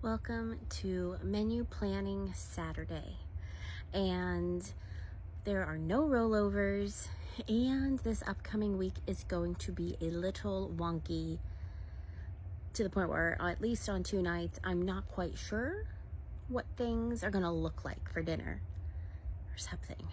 Welcome to Menu Planning Saturday, and there are no rollovers, and this upcoming week is going to be a little wonky to the point where, at least on 2 nights, I'm not quite sure what things are going to look like for dinner or something.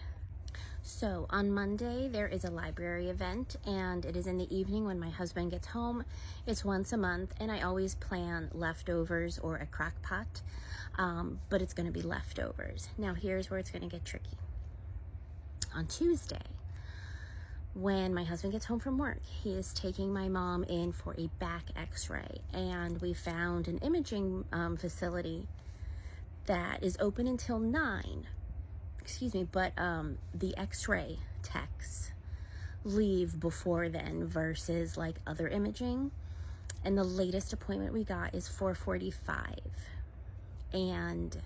So on Monday, there is a library event, and it is in the evening when my husband gets home. It's once a month, and I always plan leftovers or a crock pot, but it's going to be leftovers. Now, here's where it's going to get tricky. On Tuesday, when my husband gets home from work, he is taking my mom in for a back x-ray, and we found an imaging facility that is open until 9. But the x-ray techs leave before then versus like other imaging. And the latest appointment we got is 4:45. And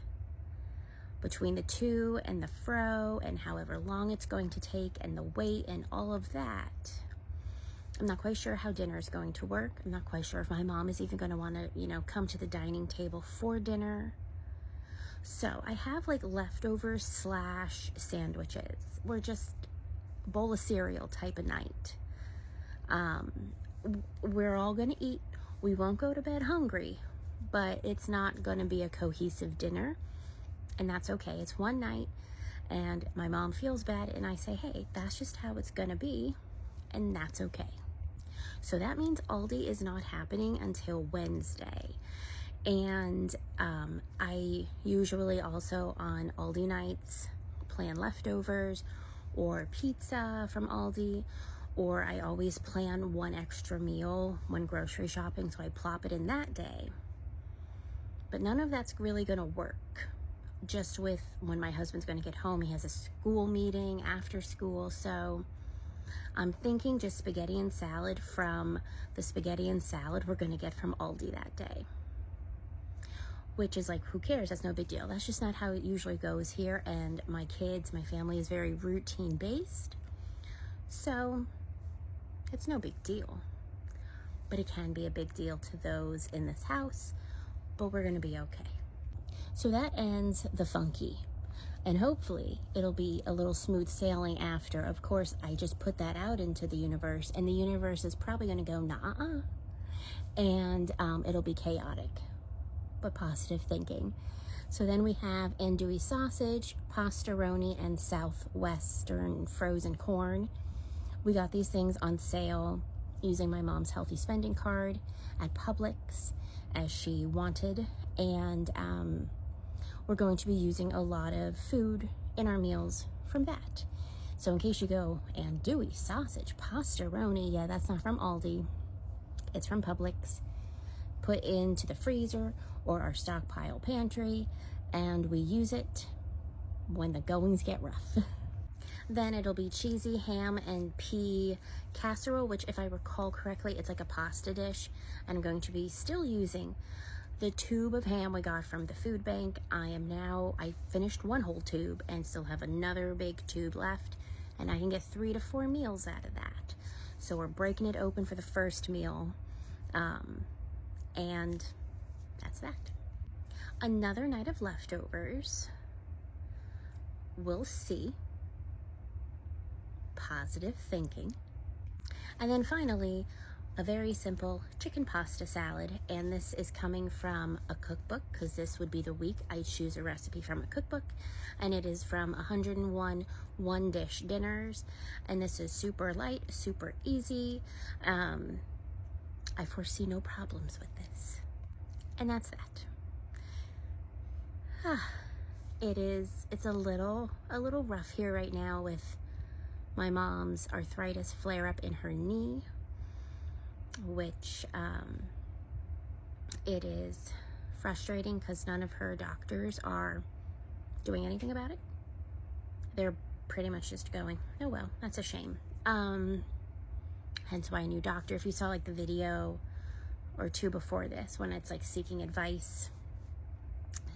between the to and the fro and however long it's going to take and the wait and all of that, I'm not quite sure how dinner is going to work. I'm not quite sure if my mom is even going to want to, come to the dining table for dinner. So I have like leftovers / sandwiches. We're just bowl of cereal type of night. We're all going to eat. We won't go to bed hungry, but it's not going to be a cohesive dinner. And that's okay. It's one night and my mom feels bad and I say, hey, that's just how it's going to be. And that's okay. So that means Aldi is not happening until Wednesday. And I usually also on Aldi nights plan leftovers or pizza from Aldi, or I always plan one extra meal when grocery shopping, so I plop it in that day. But none of that's really going to work. Just with when my husband's going to get home, he has a school meeting after school, so I'm thinking just spaghetti and salad from the spaghetti and salad we're going to get from Aldi that day. Which is like, who cares? That's no big deal. That's just not how it usually goes here. And my family is very routine based. So it's no big deal. But it can be a big deal to those in this house. But we're going to be okay. So that ends the funky. And hopefully it'll be a little smooth sailing after. Of course, I just put that out into the universe. And the universe is probably going to go, nah-uh. And it'll be chaotic, but positive thinking. So then we have andouille sausage, pastaroni, and Southwestern frozen corn. We got these things on sale using my mom's healthy spending card at Publix as she wanted. And we're going to be using a lot of food in our meals from that. So in case you go, andouille sausage, pastaroni, yeah, that's not from Aldi. It's from Publix. Put into the freezer or our stockpile pantry, and we use it when the goings get rough. Then it'll be cheesy ham and pea casserole, which if I recall correctly, it's like a pasta dish. And I'm going to be still using the tube of ham we got from the food bank. I finished one whole tube and still have another big tube left, and I can get 3 to 4 meals out of that. So we're breaking it open for the first meal. And that's that. Another night of leftovers. We'll see. Positive thinking. And then finally, a very simple chicken pasta salad. And this is coming from a cookbook, because this would be the week I choose a recipe from a cookbook. And it is from 101 one-dish dinners. And this is super light, super easy. I foresee no problems with this. And that's that. It's a little rough here right now with my mom's arthritis flare up in her knee, which it is frustrating because none of her doctors are doing anything about it. They're pretty much just going, oh well, that's a shame. Hence why a new doctor, if you saw like the video or 2 before this, when it's like seeking advice.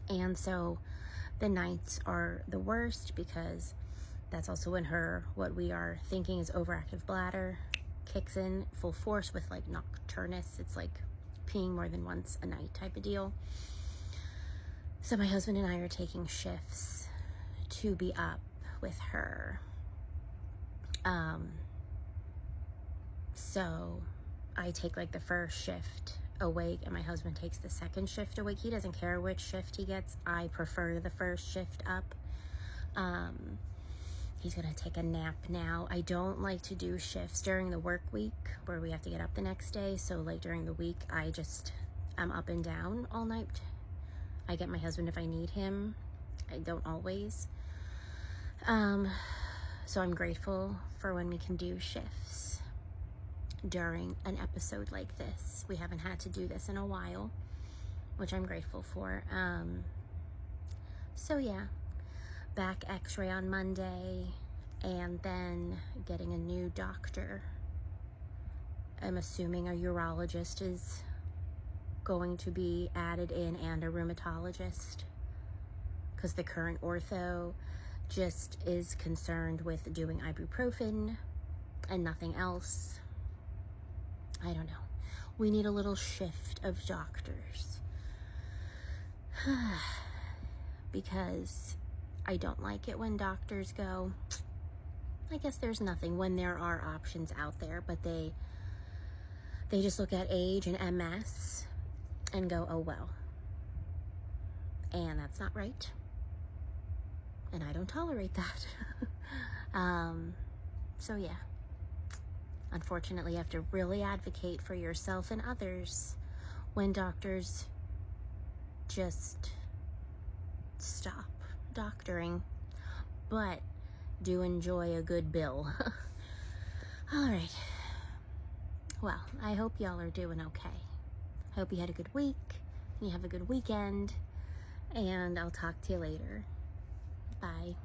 And so the nights are the worst because that's also when what we are thinking is overactive bladder kicks in full force with like nocturnus. It's like peeing more than once a night type of deal. So my husband and I are taking shifts to be up with her. So I take like the first shift awake and my husband takes the second shift awake. He doesn't care which shift he gets. I prefer the first shift up. He's gonna take a nap now. I don't like to do shifts during the work week where we have to get up the next day. So like during the week, I'm up and down all night. I get my husband if I need him. I don't always. So I'm grateful for when we can do shifts during an episode like this. We haven't had to do this in a while, which I'm grateful for. So yeah, back x-ray on Monday, and then getting a new doctor. I'm assuming a urologist is going to be added in and a rheumatologist, because the current ortho just is concerned with doing ibuprofen and nothing else. I don't know. We need a little shift of doctors. Because I don't like it when doctors go, I guess there's nothing, when there are options out there, but they just look at age and MS and go, oh well. And that's not right. And I don't tolerate that. So yeah. Unfortunately, you have to really advocate for yourself and others when doctors just stop doctoring. But do enjoy a good bill. All right. Well, I hope y'all are doing okay. I hope you had a good week, and you have a good weekend, and I'll talk to you later. Bye.